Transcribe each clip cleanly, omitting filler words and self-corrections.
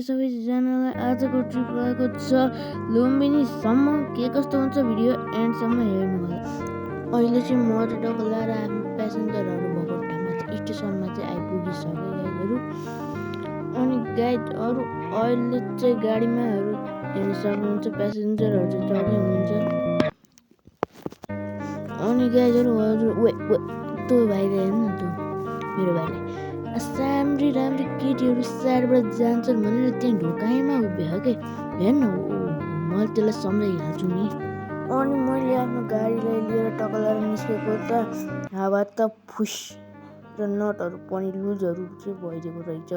सबैजनालाई आजको ट्रिप रहेको छ लुम्बिनीसम्म। के कस्तो हुन्छ भिडियो एन्डसम्म हेर्नु होला। अहिले चाहिँ म र डगलाएर आफ्नो प्यासेन्जरहरू भएको ठाउँमा चाहिँ स्टेसनमा चाहिँ आइपुगिसक्यो गाइडहरू। अनि गाइडहरू अहिले चाहिँ गाडीमाहरू हेर्न सक्नुहुन्छ, प्यासेन्जरहरू चाहिँ चढ्दै हुनुहुन्छ। अनि गाइडहरू हजुर त्यो भाइले हेर्नु त मेरो भाइले राम्री राम्री केटीहरू साइडबाट जान्छन् भनेर त्यहाँ ढोकाइमा उभियो के हेर्न। मैले त्यसलाई सम्झाइहाल्छु नि। अनि मैले आफ्नो गाडीलाई लिएर टकलाएर निस्केको त हावा त फुस र नटहरू पनि लुजहरू चाहिँ भइदिएको रहेछ।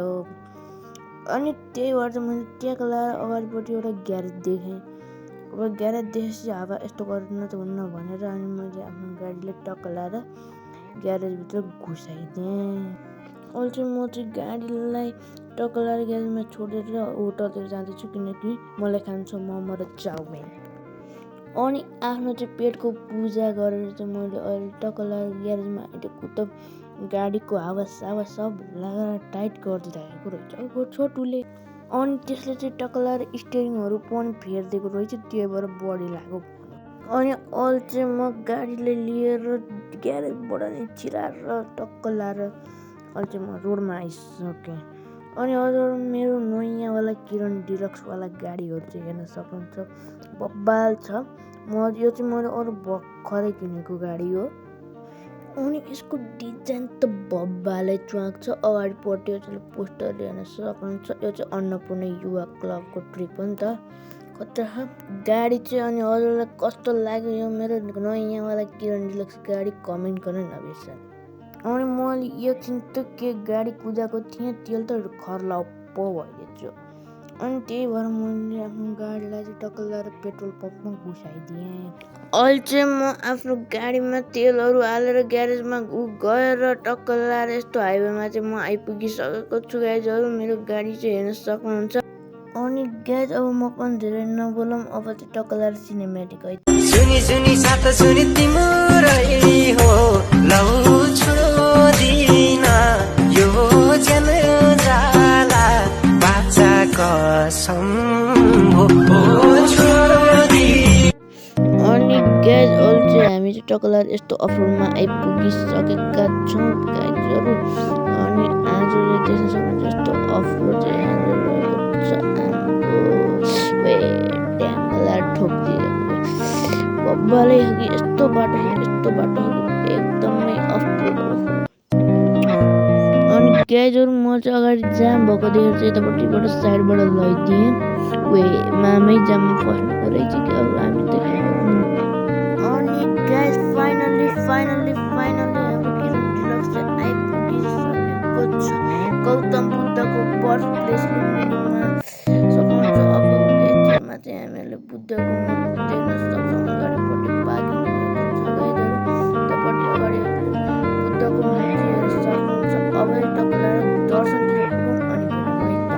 अनि त्यही भएर चाहिँ मैले ट्याक लगाएर अगाडिपट्टि एउटा ग्यारेज देखेँ। अब ग्यारेज देखेपछि हावा यस्तो गर्दैन त हुन्न भनेर अनि मैले आफ्नो गाडीलाई टक्लाएर ग्यारेजभित्र घुसाइदिएँ। अहिले चाहिँ म चाहिँ गाडीलाई टक्लाएर ग्यारेजमा छोडेर होटलतिर जाँदैछु, किनकि मलाई खानु छ मोमो र चाउमिन। अनि आफ्नो चाहिँ पेटको पूजा गरेर चाहिँ मैले अहिले टक्लाएर ग्यारेजमा आइदिएको त गाडीको हावा सावा सब लगाएर टाइट गरिदिइराखेको रहेछ छोटुले। अनि त्यसले चाहिँ टक्लाएर स्टियरिङहरू पनि फेरिदिएको रहेछ, त्यही भएर बढी लाग्यो। अनि अहिले चाहिँ म गाडीलाई लिएर ग्यारेजबाट नि छिराएर टक्लाएर अहिले चाहिँ म रोडमा आइसकेँ। अनि हजुर मेरो नयाँवाला किरण डिलक्सवाला गाडीहरू चाहिँ हेर्न सक्नुहुन्छ, बब्बाल छ। यो चाहिँ मैले अरू भर्खरै किनेको गाडी हो। अनि यसको डिजाइन त बब्बालै च्वाक छ। अगाडिपट्टि चाहिँ पोस्टर हेर्न सक्नुहुन्छ। यो चाहिँ अन्नपूर्ण युवा क्लबको ट्रिप हो नि त, खतरा गाडी चाहिँ। अनि हजुरलाई कस्तो लाग्यो यो मेरो नयाँवाला किरण डिलक्स गाडी कमेन्ट गर्न नबिर्सनु। अनि मैले एकछिन त के गाडी कुदाएको थिएँ, तेल त खर्लप्प भइदिएछ। अनि त्यही भएर मैले आफ्नो गाडीलाई चाहिँ टक्लाएर पेट्रोल पम्पमा घुसाइदिएँ। अहिले चाहिँ म आफ्नो गाडीमा तेलहरू हालेर ग्यारेजमा गएर टक्लाएर यस्तो हाइवेमा चाहिँ म आइपुगिसकेको छु गाइजहरू। मेरो गाडी चाहिँ हेर्न सक्नुहुन्छ। अनि गाइज अब म पनि धेरै नबोलौँ, अब चाहिँ टक्लाएर सिनेमेटिक है। सुनी सुनी साथ सुनी तिम्रै हो लौ छोदिन यो जन जाला बाचा कसम हो छोडी। अनि गाइज अहिले चाहिँ हामी चाहिँ टक्लाएर यस्तो अफरोडमा आइपुगिसकेका छौँ गाइजहरू। अनि आजले देख्न सक्नुहुन्छ यस्तो अफरोड चाहिँ यहाँनिर रहेको छ। ड्यामलाई ठोकिदिएको बब्बालै हो कि यस्तो बाटो हो कि एकदमै अफरोड हो। अनि गाइजहरू म चाहिँ अगाडि जाम भएको देखेर चाहिँ यतापट्टिबाट साइडबाट लैदिएँ। मामै जाममा फस्नुको रहेछ कि अरू हामी देखाइदिनु। अनि गाइज फाइनल्ली हाम्रो किरण डिलक्स चाहिँ आइपुगिसकेको छ गौतम बुद्धको बर्थ प्लेस लुम्बिनीमा सक्नुहुन्छ। अब यसमा चाहिँ हामीहरूले बुद्धको मूर्ति देख्न सक्छौँ। अगाडिपट्टि पार्किङ भएको छ गाइजहरू, त्यतापट्टि अगाडि बुद्धको मूर्ति हेर्न सक्नुहुन्छ। अब टक्लाएर दर्शनतिर पुगौँ अनि भेटौँ है त।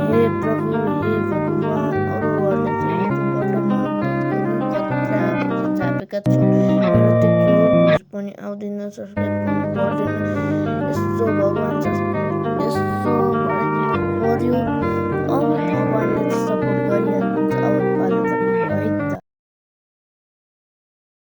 हे प्रभु हे भगवान्, अरूहरूले चाहिँ छापेका छन्, मेरो त के हो पनि आउँदैन, सब्सक्राइब पनि गर्दैन। यसो भगवान् यसो गरिदिनु पर्यो। अब भगवान्ले